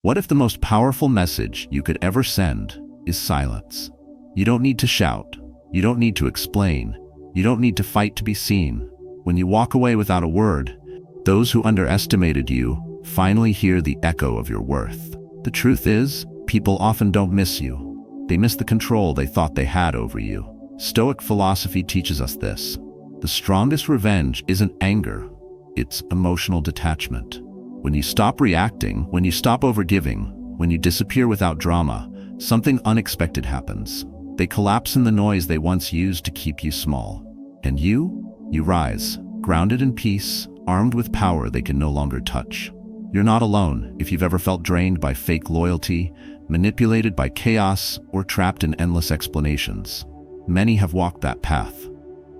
What if the most powerful message you could ever send is silence? You don't need to shout. You don't need to explain. You don't need to fight to be seen. When you walk away without a word, those who underestimated you finally hear the echo of your worth. The truth is, people often don't miss you. They miss the control they thought they had over you. Stoic philosophy teaches us this. The strongest revenge isn't anger, it's emotional detachment. When you stop reacting, when you stop overgiving, when you disappear without drama, something unexpected happens. They collapse in the noise they once used to keep you small. And you rise, grounded in peace, armed with power they can no longer touch. You're not alone if you've ever felt drained by fake loyalty, manipulated by chaos, or trapped in endless explanations. Many have walked that path.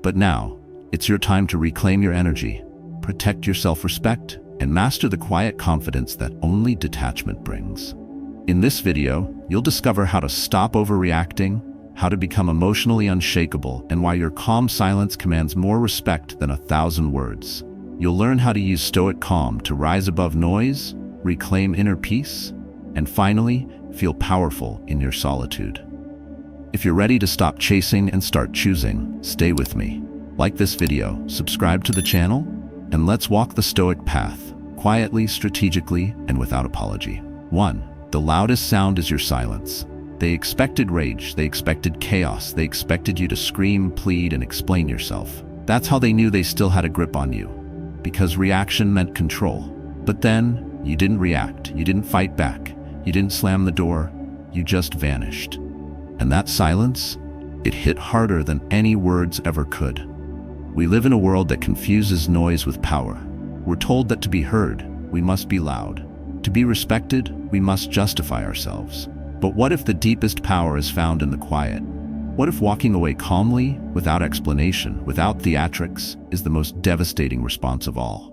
But now, it's your time to reclaim your energy, protect your self-respect, and master the quiet confidence that only detachment brings. In this video, you'll discover how to stop overreacting, how to become emotionally unshakable, and why your calm silence commands more respect than 1,000 words. You'll learn how to use stoic calm to rise above noise, reclaim inner peace, and finally, feel powerful in your solitude. If you're ready to stop chasing and start choosing, stay with me. Like this video, subscribe to the channel, and let's walk the stoic path, quietly, strategically, and without apology. 1. The loudest sound is your silence. They expected rage, they expected chaos, they expected you to scream, plead, and explain yourself. That's how they knew they still had a grip on you, because reaction meant control. But then, you didn't react, you didn't fight back, you didn't slam the door, you just vanished. And that silence, it hit harder than any words ever could. We live in a world that confuses noise with power. We're told that to be heard, we must be loud. To be respected, we must justify ourselves. But what if the deepest power is found in the quiet? What if walking away calmly, without explanation, without theatrics, is the most devastating response of all?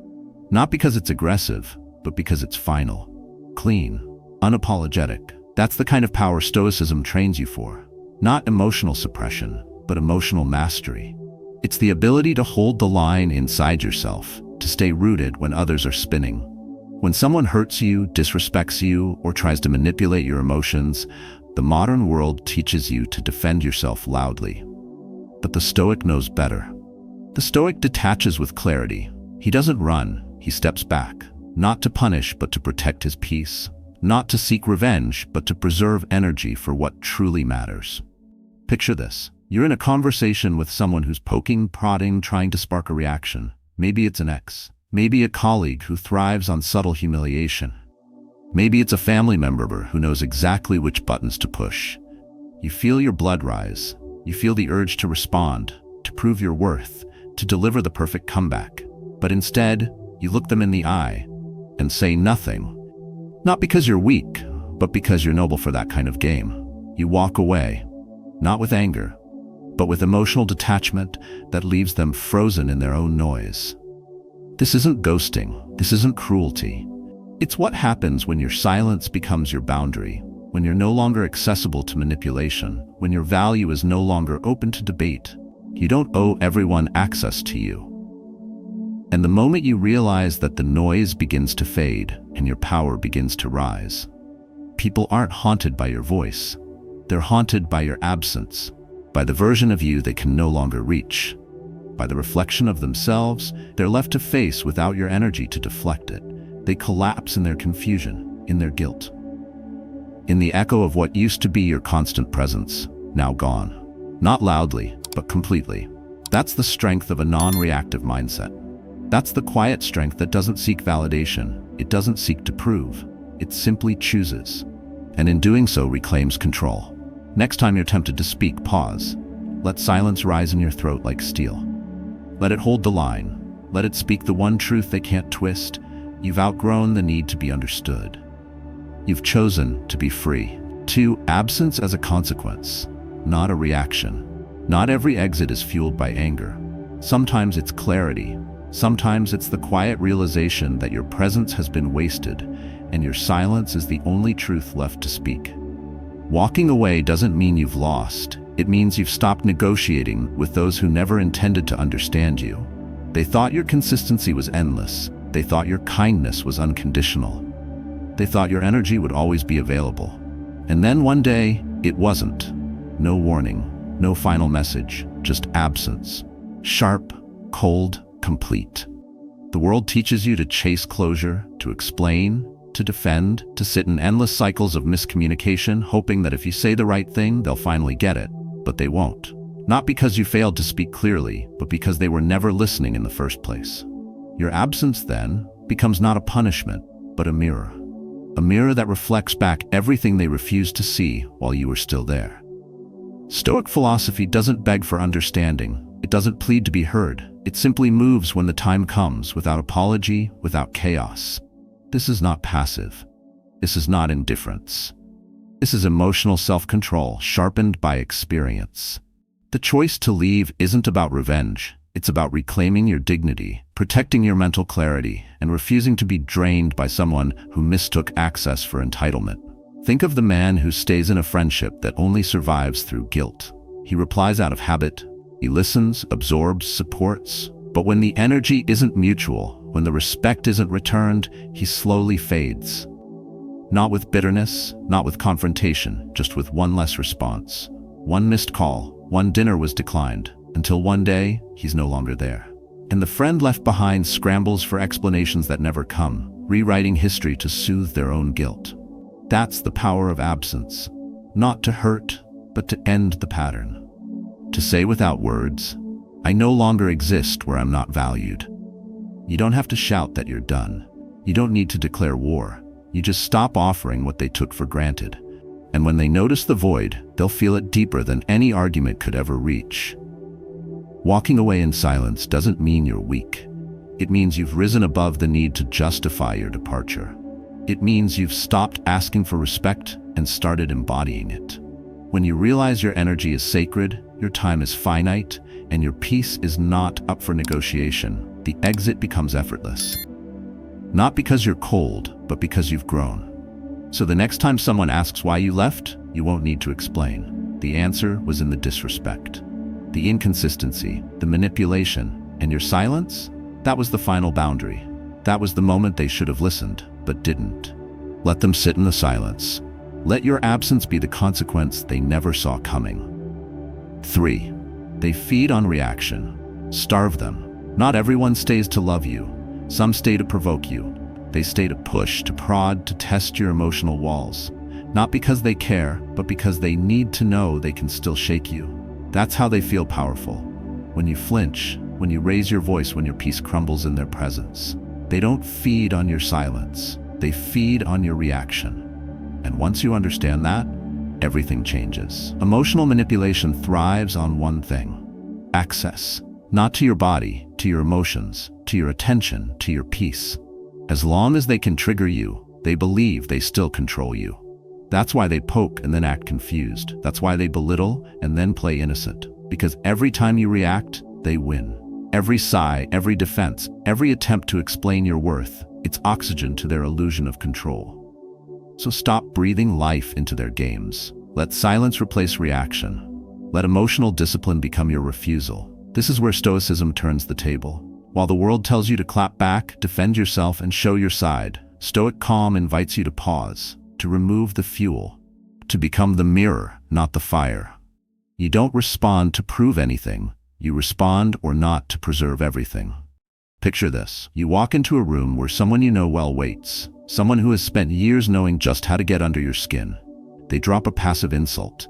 Not because it's aggressive, but because it's final, clean, unapologetic. That's the kind of power Stoicism trains you for. Not emotional suppression, but emotional mastery. It's the ability to hold the line inside yourself, to stay rooted when others are spinning. When someone hurts you, disrespects you, or tries to manipulate your emotions, the modern world teaches you to defend yourself loudly. But the Stoic knows better. The Stoic detaches with clarity. He doesn't run, he steps back, not to punish but to protect his peace. Not to seek revenge, but to preserve energy for what truly matters. Picture this. You're in a conversation with someone who's poking, prodding, trying to spark a reaction. Maybe it's an ex. Maybe a colleague who thrives on subtle humiliation. Maybe it's a family member who knows exactly which buttons to push. You feel your blood rise. You feel the urge to respond, to prove your worth, to deliver the perfect comeback. But instead, you look them in the eye and say nothing. Not because you're weak, but because you're noble for that kind of game. You walk away, not with anger, but with emotional detachment that leaves them frozen in their own noise. This isn't ghosting, this isn't cruelty. It's what happens when your silence becomes your boundary, when you're no longer accessible to manipulation, when your value is no longer open to debate. You don't owe everyone access to you. And the moment you realize that the noise begins to fade and your power begins to rise, people aren't haunted by your voice. They're haunted by your absence, by the version of you they can no longer reach, by the reflection of themselves they're left to face without your energy to deflect it. They collapse in their confusion, in their guilt, in the echo of what used to be your constant presence, now gone. Not loudly, but completely. That's the strength of a non-reactive mindset. That's the quiet strength that doesn't seek validation. It doesn't seek to prove. It simply chooses. And in doing so, reclaims control. Next time you're tempted to speak, pause. Let silence rise in your throat like steel. Let it hold the line. Let it speak the one truth they can't twist. You've outgrown the need to be understood. You've chosen to be free. 2. Absence as a consequence, not a reaction. Not every exit is fueled by anger. Sometimes it's clarity. Sometimes it's the quiet realization that your presence has been wasted and your silence is the only truth left to speak. Walking away doesn't mean you've lost. It means you've stopped negotiating with those who never intended to understand you. They thought your consistency was endless. They thought your kindness was unconditional. They thought your energy would always be available. And then one day, it wasn't. No warning, no final message, just absence. Sharp, cold, complete. The world teaches you to chase closure, to explain, to defend, to sit in endless cycles of miscommunication, hoping that if you say the right thing, they'll finally get it. But they won't. Not because you failed to speak clearly, but because they were never listening in the first place. Your absence, then, becomes not a punishment, but a mirror. A mirror that reflects back everything they refused to see while you were still there. Stoic philosophy doesn't beg for understanding. It doesn't plead to be heard. It simply moves when the time comes, without apology, without chaos. This is not passive. This is not indifference. This is emotional self-control, sharpened by experience. The choice to leave isn't about revenge. It's about reclaiming your dignity, protecting your mental clarity, and refusing to be drained by someone who mistook access for entitlement. Think of the man who stays in a friendship that only survives through guilt. He replies out of habit. He listens, absorbs, supports. But when the energy isn't mutual, when the respect isn't returned, he slowly fades. Not with bitterness, not with confrontation, just with one less response. One missed call, one dinner was declined, until one day, he's no longer there. And the friend left behind scrambles for explanations that never come, rewriting history to soothe their own guilt. That's the power of absence. Not to hurt, but to end the pattern. To say without words, I no longer exist where I'm not valued. You don't have to shout that you're done. You don't need to declare war. You just stop offering what they took for granted. And when they notice the void, they'll feel it deeper than any argument could ever reach. Walking away in silence doesn't mean you're weak. It means you've risen above the need to justify your departure. It means you've stopped asking for respect and started embodying it. When you realize your energy is sacred, your time is finite, and your peace is not up for negotiation, the exit becomes effortless. Not because you're cold, but because you've grown. So the next time someone asks why you left, you won't need to explain. The answer was in the disrespect, the inconsistency, the manipulation, and your silence? That was the final boundary. That was the moment they should have listened, but didn't. Let them sit in the silence. Let your absence be the consequence they never saw coming. 3. They feed on reaction. Starve them. Not everyone stays to love you. Some stay to provoke you. They stay to push, to prod, to test your emotional walls. Not because they care, but because they need to know they can still shake you. That's how they feel powerful. When you flinch, when you raise your voice, when your peace crumbles in their presence. They don't feed on your silence. They feed on your reaction. And once you understand that, everything changes. Emotional manipulation thrives on one thing: access. Not to your body, to your emotions, to your attention, to your peace. As long as they can trigger you, they believe they still control you. That's why they poke and then act confused. That's why they belittle and then play innocent. Because every time you react, they win. Every sigh, every defense, every attempt to explain your worth, it's oxygen to their illusion of control. So stop breathing life into their games. Let silence replace reaction. Let emotional discipline become your refusal. This is where Stoicism turns the table. While the world tells you to clap back, defend yourself, and show your side, Stoic calm invites you to pause, to remove the fuel, to become the mirror, not the fire. You don't respond to prove anything. You respond or not to preserve everything. Picture this. You walk into a room where someone you know well waits, someone who has spent years knowing just how to get under your skin. They drop a passive insult.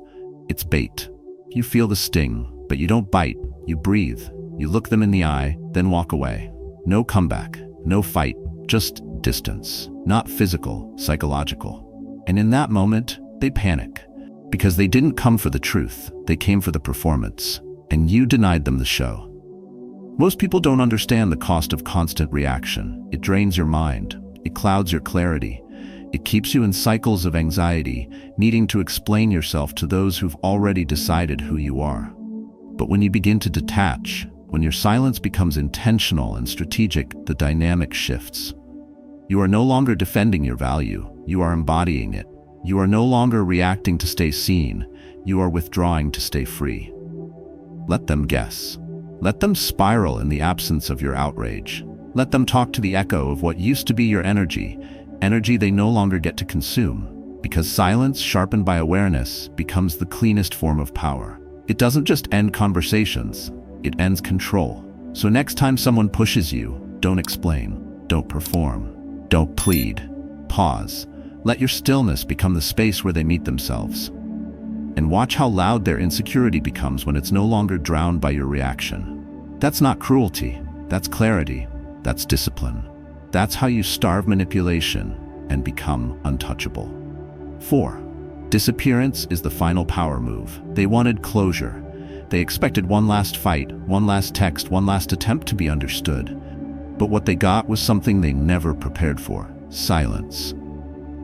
It's bait. You feel the sting, but you don't bite. You breathe. You look them in the eye, then walk away. No comeback, no fight, just distance. Not physical, psychological. And in that moment, they panic. Because they didn't come for the truth, they came for the performance. And you denied them the show. Most people don't understand the cost of constant reaction. It drains your mind. It clouds your clarity. It keeps you in cycles of anxiety, needing to explain yourself to those who've already decided who you are. But when you begin to detach, when your silence becomes intentional and strategic, the dynamic shifts. You are no longer defending your value. You are embodying it. You are no longer reacting to stay seen. You are withdrawing to stay free. Let them guess. Let them spiral in the absence of your outrage. Let them talk to the echo of what used to be your energy, energy they no longer get to consume, because silence, sharpened by awareness, becomes the cleanest form of power. It doesn't just end conversations, it ends control. So next time someone pushes you, don't explain, don't perform, don't plead. Pause. Let your stillness become the space where they meet themselves. And watch how loud their insecurity becomes when it's no longer drowned by your reaction. That's not cruelty, that's clarity, that's discipline. That's how you starve manipulation and become untouchable. 4. Disappearance is the final power move. They wanted closure. They expected one last fight, one last text, one last attempt to be understood. But what they got was something they never prepared for: silence.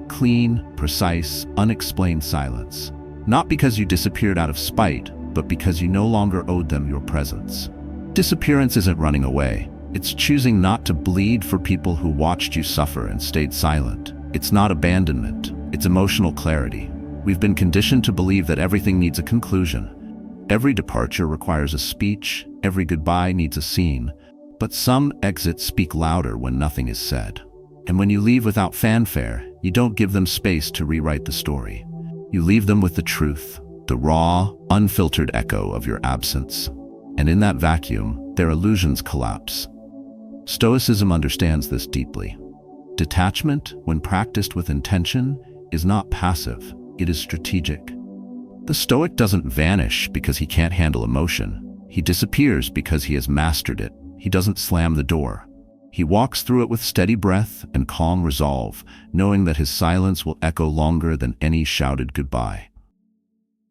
Clean, precise, unexplained silence. Not because you disappeared out of spite, but because you no longer owed them your presence. Disappearance isn't running away. It's choosing not to bleed for people who watched you suffer and stayed silent. It's not abandonment, it's emotional clarity. We've been conditioned to believe that everything needs a conclusion. Every departure requires a speech, every goodbye needs a scene. But some exits speak louder when nothing is said. And when you leave without fanfare, you don't give them space to rewrite the story. You leave them with the truth, the raw, unfiltered echo of your absence. And in that vacuum, their illusions collapse. Stoicism understands this deeply. Detachment, when practiced with intention, is not passive, it is strategic. The Stoic doesn't vanish because he can't handle emotion. He disappears because he has mastered it. He doesn't slam the door. He walks through it with steady breath and calm resolve, knowing that his silence will echo longer than any shouted goodbye.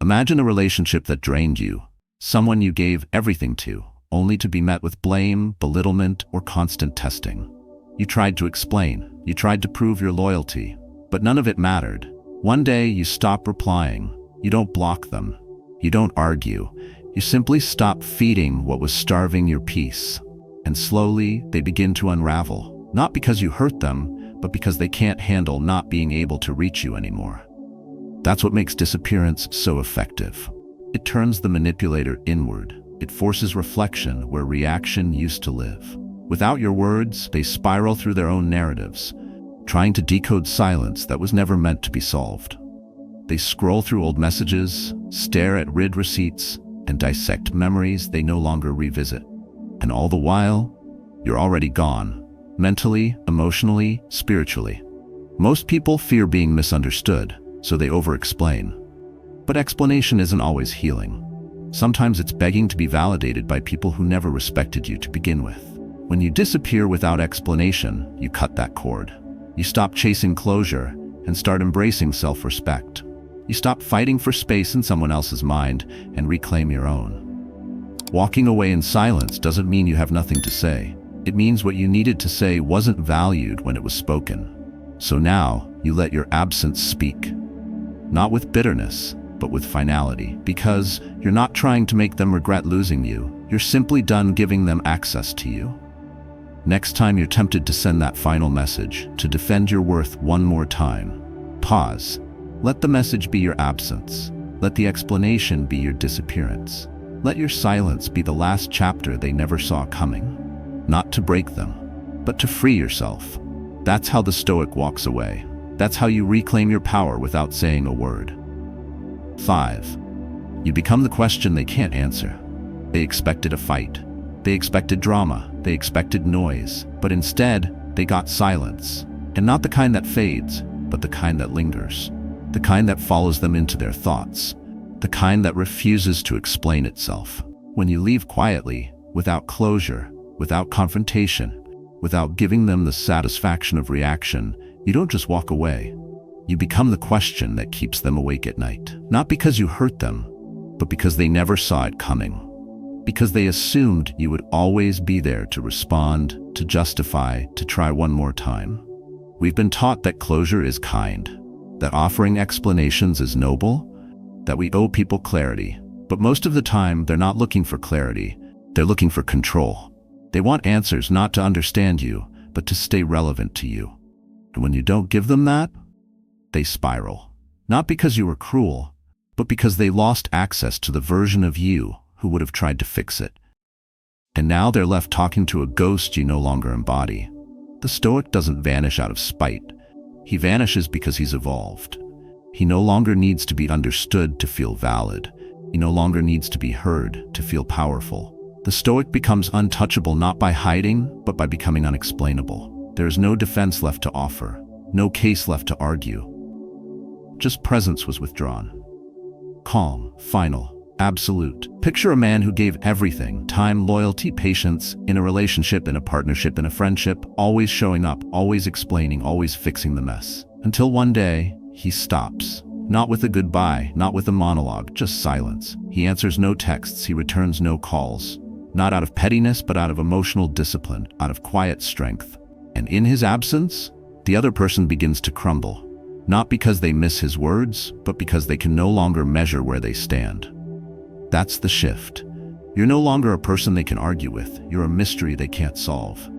Imagine a relationship that drained you, someone you gave everything to, only to be met with blame, belittlement, or constant testing. You tried to explain, you tried to prove your loyalty, but none of it mattered. One day you stop replying. You don't block them. You don't argue. You simply stop feeding what was starving your peace. And slowly, they begin to unravel, not because you hurt them, but because they can't handle not being able to reach you anymore. That's what makes disappearance so effective. It turns the manipulator inward. It forces reflection where reaction used to live. Without your words, they spiral through their own narratives, trying to decode silence that was never meant to be solved. They scroll through old messages, stare at read receipts, and dissect memories they no longer revisit. And all the while, you're already gone, mentally, emotionally, spiritually. Most people fear being misunderstood, so they over-explain. But explanation isn't always healing. Sometimes it's begging to be validated by people who never respected you to begin with. When you disappear without explanation, you cut that cord. You stop chasing closure and start embracing self-respect. You stop fighting for space in someone else's mind and reclaim your own. Walking away in silence doesn't mean you have nothing to say. It means what you needed to say wasn't valued when it was spoken. So now, you let your absence speak. Not with bitterness, but with finality. Because you're not trying to make them regret losing you. You're simply done giving them access to you. Next time you're tempted to send that final message, to defend your worth one more time, pause. Let the message be your absence. Let the explanation be your disappearance. Let your silence be the last chapter they never saw coming. Not to break them, but to free yourself. That's how the Stoic walks away. That's how you reclaim your power without saying a word. 5. You become the question they can't answer. They expected a fight. They expected drama. They expected noise. But instead, they got silence. And not the kind that fades, but the kind that lingers. The kind that follows them into their thoughts. The kind that refuses to explain itself. When you leave quietly, without closure, without confrontation, without giving them the satisfaction of reaction, you don't just walk away. You become the question that keeps them awake at night. Not because you hurt them, but because they never saw it coming. Because they assumed you would always be there to respond, to justify, to try one more time. We've been taught that closure is kind, that offering explanations is noble, that we owe people clarity. But most of the time, they're not looking for clarity. They're looking for control. They want answers not to understand you, but to stay relevant to you. And when you don't give them that, they spiral. Not because you were cruel, but because they lost access to the version of you who would have tried to fix it. And now they're left talking to a ghost you no longer embody. The Stoic doesn't vanish out of spite. He vanishes because he's evolved. He no longer needs to be understood to feel valid. He no longer needs to be heard to feel powerful. The Stoic becomes untouchable not by hiding, but by becoming unexplainable. There is no defense left to offer, no case left to argue. Just presence was withdrawn. Calm, final, absolute. Picture a man who gave everything: time, loyalty, patience, in a relationship, in a partnership, in a friendship, always showing up, always explaining, always fixing the mess. Until one day, he stops. Not with a goodbye, not with a monologue, just silence. He answers no texts, he returns no calls. Not out of pettiness, but out of emotional discipline, out of quiet strength. And in his absence, the other person begins to crumble. Not because they miss his words, but because they can no longer measure where they stand. That's the shift. You're no longer a person they can argue with. You're a mystery they can't solve.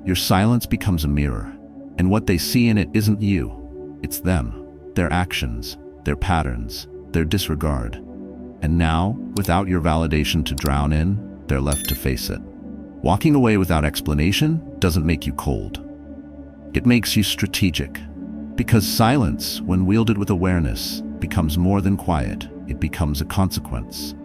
Your silence becomes a mirror, and what they see in it isn't you. It's them, their actions, their patterns, their disregard. And now, without your validation to drown in, they're left to face it. Walking away without explanation doesn't make you cold. It makes you strategic. Because silence, when wielded with awareness, becomes more than quiet. It becomes a consequence.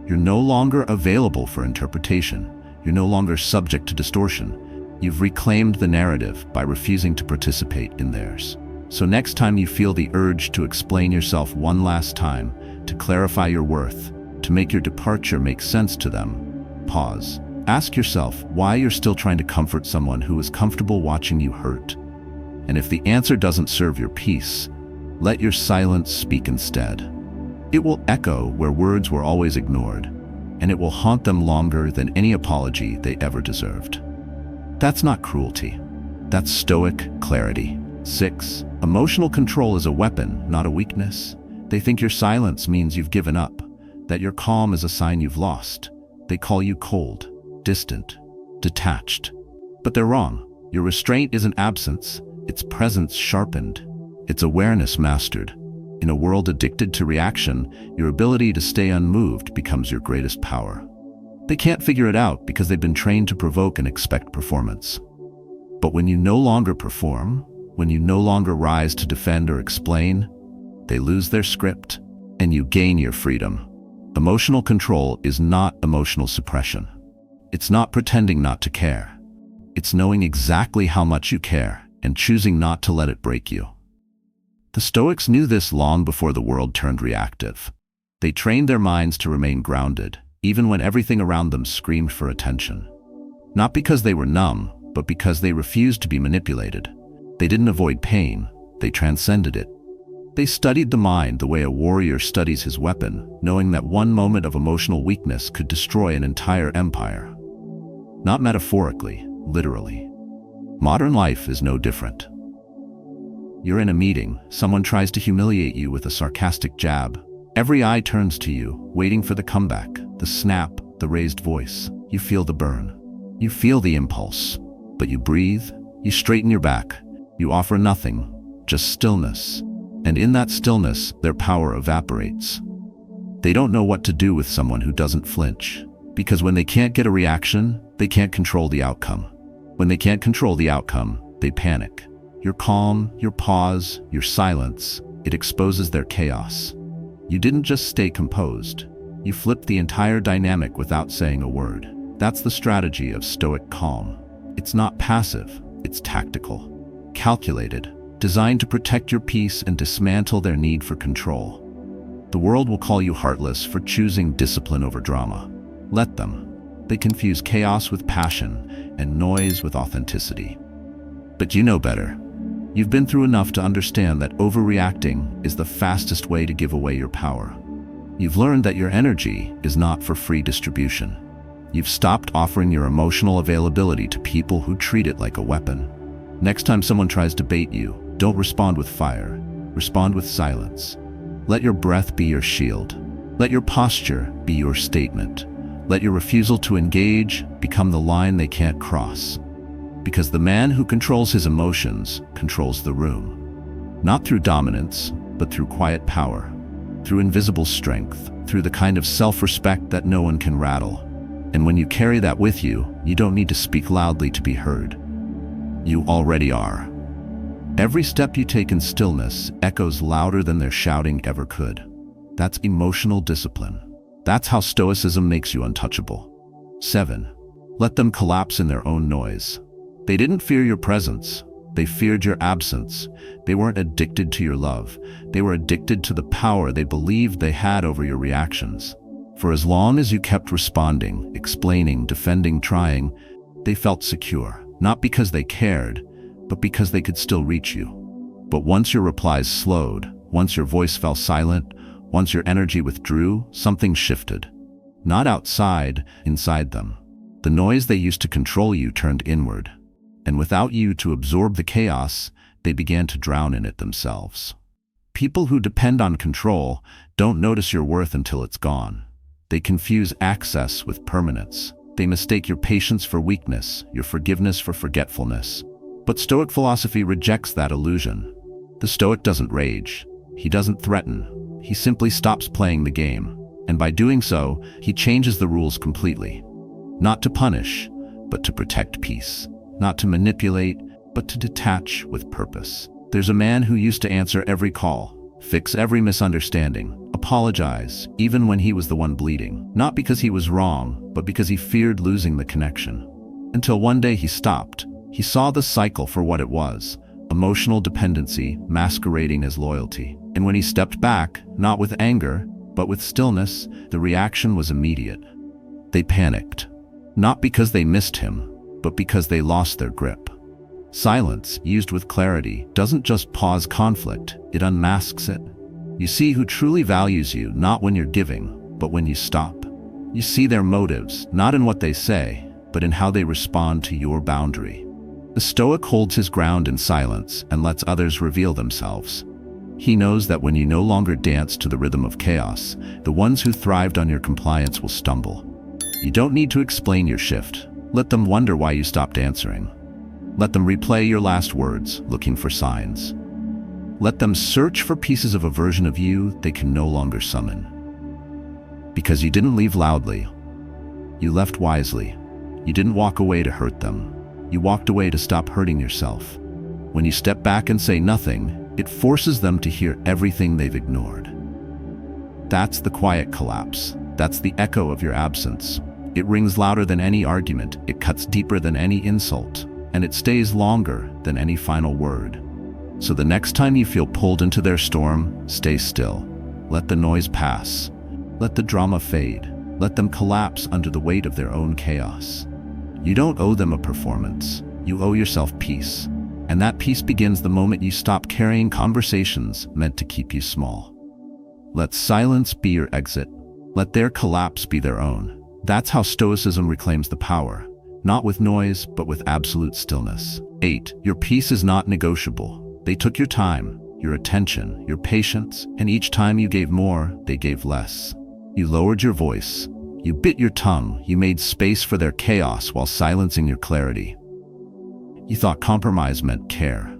You're no longer available for interpretation. You're no longer subject to distortion. You've reclaimed the narrative by refusing to participate in theirs. So next time you feel the urge to explain yourself one last time, to clarify your worth, to make your departure make sense to them, pause. Ask yourself why you're still trying to comfort someone who is comfortable watching you hurt. And if the answer doesn't serve your peace, let your silence speak instead. It will echo where words were always ignored, and it will haunt them longer than any apology they ever deserved. That's not cruelty. That's Stoic clarity. 6. Emotional control is a weapon, not a weakness. They think your silence means you've given up, that your calm is a sign you've lost. They call you cold, distant, detached. But they're wrong. Your restraint isn't absence, it's presence sharpened. It's awareness mastered. In a world addicted to reaction, your ability to stay unmoved becomes your greatest power. They can't figure it out because they've been trained to provoke and expect performance. But when you no longer perform, when you no longer rise to defend or explain, they lose their script and you gain your freedom. Emotional control is not emotional suppression. It's not pretending not to care. It's knowing exactly how much you care and choosing not to let it break you. The Stoics knew this long before the world turned reactive. They trained their minds to remain grounded, even when everything around them screamed for attention. Not because they were numb, but because they refused to be manipulated. They didn't avoid pain, they transcended it. They studied the mind the way a warrior studies his weapon, knowing that one moment of emotional weakness could destroy an entire empire. Not metaphorically, literally. Modern life is no different. You're in a meeting, someone tries to humiliate you with a sarcastic jab. Every eye turns to you, waiting for the comeback, the snap, the raised voice. You feel the burn. You feel the impulse. But you breathe, you straighten your back, you offer nothing, just stillness. And in that stillness, their power evaporates. They don't know what to do with someone who doesn't flinch. Because when they can't get a reaction, they can't control the outcome. When they can't control the outcome, they panic. Your calm, your pause, your silence, it exposes their chaos. You didn't just stay composed. You flipped the entire dynamic without saying a word. That's the strategy of Stoic calm. It's not passive, it's tactical, calculated, designed to protect your peace and dismantle their need for control. The world will call you heartless for choosing discipline over drama. Let them. They confuse chaos with passion and noise with authenticity. But you know better. You've been through enough to understand that overreacting is the fastest way to give away your power. You've learned that your energy is not for free distribution. You've stopped offering your emotional availability to people who treat it like a weapon. Next time someone tries to bait you, don't respond with fire. Respond with silence. Let your breath be your shield. Let your posture be your statement. Let your refusal to engage become the line they can't cross. Because the man who controls his emotions controls the room. Not through dominance, but through quiet power. Through invisible strength. Through the kind of self-respect that no one can rattle. And when you carry that with you, you don't need to speak loudly to be heard. You already are. Every step you take in stillness echoes louder than their shouting ever could. That's emotional discipline. That's how Stoicism makes you untouchable. 7. Let them collapse in their own noise. They didn't fear your presence. They feared your absence. They weren't addicted to your love. They were addicted to the power they believed they had over your reactions. For as long as you kept responding, explaining, defending, trying, they felt secure. Not because they cared, but because they could still reach you. But once your replies slowed, once your voice fell silent, once your energy withdrew, something shifted. Not outside, inside them. The noise they used to control you turned inward. And without you to absorb the chaos, they began to drown in it themselves. People who depend on control don't notice your worth until it's gone. They confuse access with permanence. They mistake your patience for weakness, your forgiveness for forgetfulness. But Stoic philosophy rejects that illusion. The Stoic doesn't rage. He doesn't threaten. He simply stops playing the game. And by doing so, he changes the rules completely. Not to punish, but to protect peace. Not to manipulate, but to detach with purpose. There's a man who used to answer every call, fix every misunderstanding, apologize, even when he was the one bleeding. Not because he was wrong, but because he feared losing the connection. Until one day he stopped. He saw the cycle for what it was, emotional dependency masquerading as loyalty. And when he stepped back, not with anger, but with stillness, the reaction was immediate. They panicked. Not because they missed him, but because they lost their grip. Silence, used with clarity, doesn't just pause conflict, it unmasks it. You see who truly values you, not when you're giving, but when you stop. You see their motives, not in what they say, but in how they respond to your boundary. The Stoic holds his ground in silence and lets others reveal themselves. He knows that when you no longer dance to the rhythm of chaos, the ones who thrived on your compliance will stumble. You don't need to explain your shift. Let them wonder why you stopped answering. Let them replay your last words, looking for signs. Let them search for pieces of a version of you they can no longer summon. Because you didn't leave loudly. You left wisely. You didn't walk away to hurt them. You walked away to stop hurting yourself. When you step back and say nothing, it forces them to hear everything they've ignored. That's the quiet collapse. That's the echo of your absence. It rings louder than any argument, it cuts deeper than any insult, and it stays longer than any final word. So the next time you feel pulled into their storm, stay still. Let the noise pass. Let the drama fade. Let them collapse under the weight of their own chaos. You don't owe them a performance. You owe yourself peace. And that peace begins the moment you stop carrying conversations meant to keep you small. Let silence be your exit. Let their collapse be their own. That's how Stoicism reclaims the power, not with noise, but with absolute stillness. 8. Your peace is not negotiable. They took your time, your attention, your patience, and each time you gave more, they gave less. You lowered your voice. You bit your tongue. You made space for their chaos while silencing your clarity. You thought compromise meant care.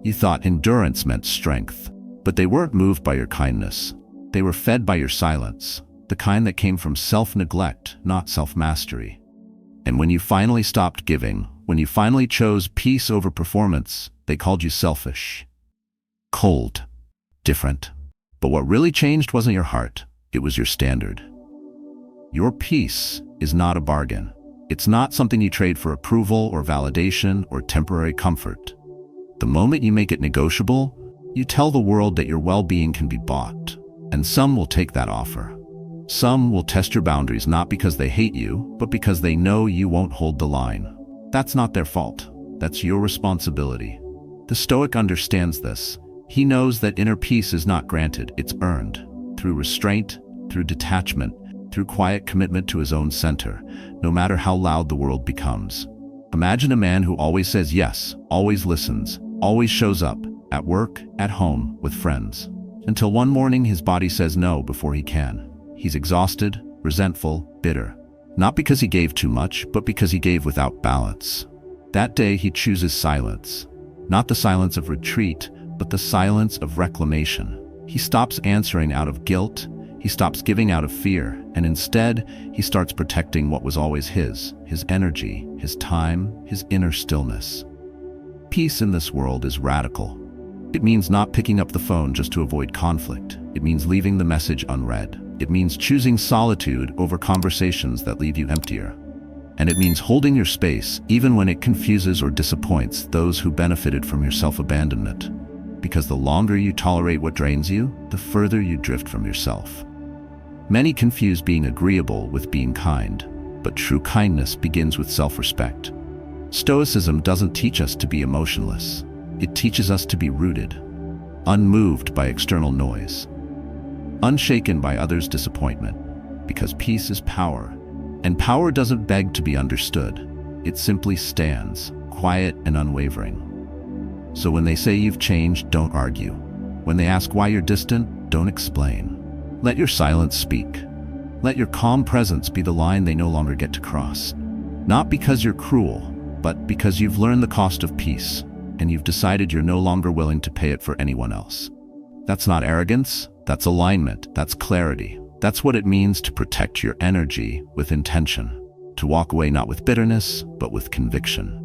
You thought endurance meant strength. But they weren't moved by your kindness. They were fed by your silence, the kind that came from self-neglect, not self-mastery. And when you finally stopped giving, when you finally chose peace over performance, they called you selfish, cold, different. But what really changed wasn't your heart, it was your standard. Your peace is not a bargain. It's not something you trade for approval or validation or temporary comfort. The moment you make it negotiable, you tell the world that your well-being can be bought. And some will take that offer. Some will test your boundaries not because they hate you, but because they know you won't hold the line. That's not their fault. That's your responsibility. The Stoic understands this. He knows that inner peace is not granted, it's earned. Through restraint, through detachment, through quiet commitment to his own center, no matter how loud the world becomes. Imagine a man who always says yes, always listens, always shows up, at work, at home, with friends. Until one morning his body says no before he can. He's exhausted, resentful, bitter. Not because he gave too much, but because he gave without balance. That day he chooses silence. Not the silence of retreat, but the silence of reclamation. He stops answering out of guilt, he stops giving out of fear, and instead he starts protecting what was always his energy, his time, his inner stillness. Peace in this world is radical. It means not picking up the phone just to avoid conflict. It means leaving the message unread. It means choosing solitude over conversations that leave you emptier. And it means holding your space even when it confuses or disappoints those who benefited from your self-abandonment. Because the longer you tolerate what drains you, the further you drift from yourself. Many confuse being agreeable with being kind, but true kindness begins with self-respect. Stoicism doesn't teach us to be emotionless. It teaches us to be rooted, unmoved by external noise, unshaken by others' disappointment, because peace is power, and power doesn't beg to be understood. It simply stands, quiet and unwavering. So when they say you've changed, don't argue. When they ask why you're distant, don't explain. Let your silence speak. Let your calm presence be the line they no longer get to cross. Not because you're cruel, but because you've learned the cost of peace, and you've decided you're no longer willing to pay it for anyone else. That's not arrogance, that's alignment, that's clarity. That's what it means to protect your energy with intention, to walk away not with bitterness, but with conviction.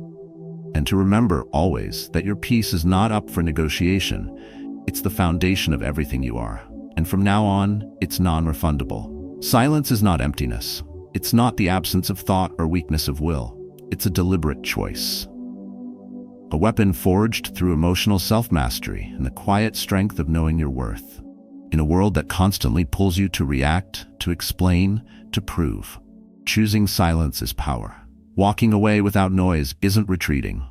And to remember always that your peace is not up for negotiation. It's the foundation of everything you are. And from now on, it's non-refundable. Silence is not emptiness. It's not the absence of thought or weakness of will. It's a deliberate choice. A weapon forged through emotional self-mastery and the quiet strength of knowing your worth. In a world that constantly pulls you to react, to explain, to prove, choosing silence is power. Walking away without noise isn't retreating.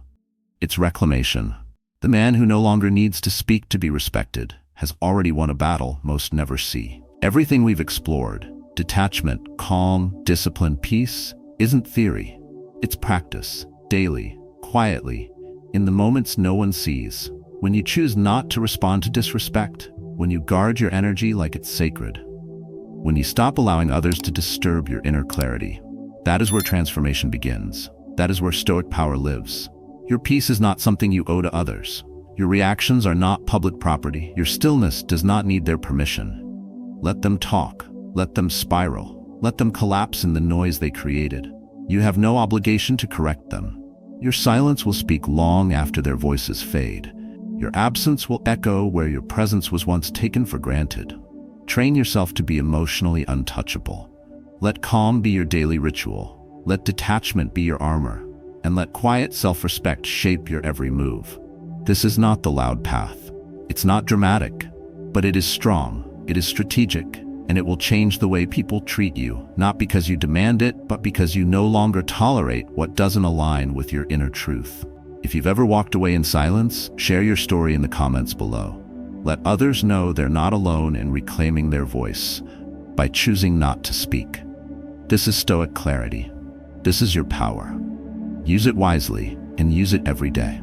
It's reclamation. The man who no longer needs to speak to be respected has already won a battle most never see. Everything we've explored, detachment, calm, discipline, peace, isn't theory. It's practice, daily, quietly, in the moments no one sees. When you choose not to respond to disrespect, when you guard your energy like it's sacred, when you stop allowing others to disturb your inner clarity, that is where transformation begins. That is where Stoic power lives. Your peace is not something you owe to others. Your reactions are not public property. Your stillness does not need their permission. Let them talk. Let them spiral. Let them collapse in the noise they created. You have no obligation to correct them. Your silence will speak long after their voices fade. Your absence will echo where your presence was once taken for granted. Train yourself to be emotionally untouchable. Let calm be your daily ritual. Let detachment be your armor. And let quiet self-respect shape your every move. This is not the loud path. It's not dramatic, but it is strong, it is strategic, and it will change the way people treat you, not because you demand it, but because you no longer tolerate what doesn't align with your inner truth. If you've ever walked away in silence, share your story in the comments below. Let others know they're not alone in reclaiming their voice by choosing not to speak. This is Stoic clarity. This is your power. Use it wisely and use it every day.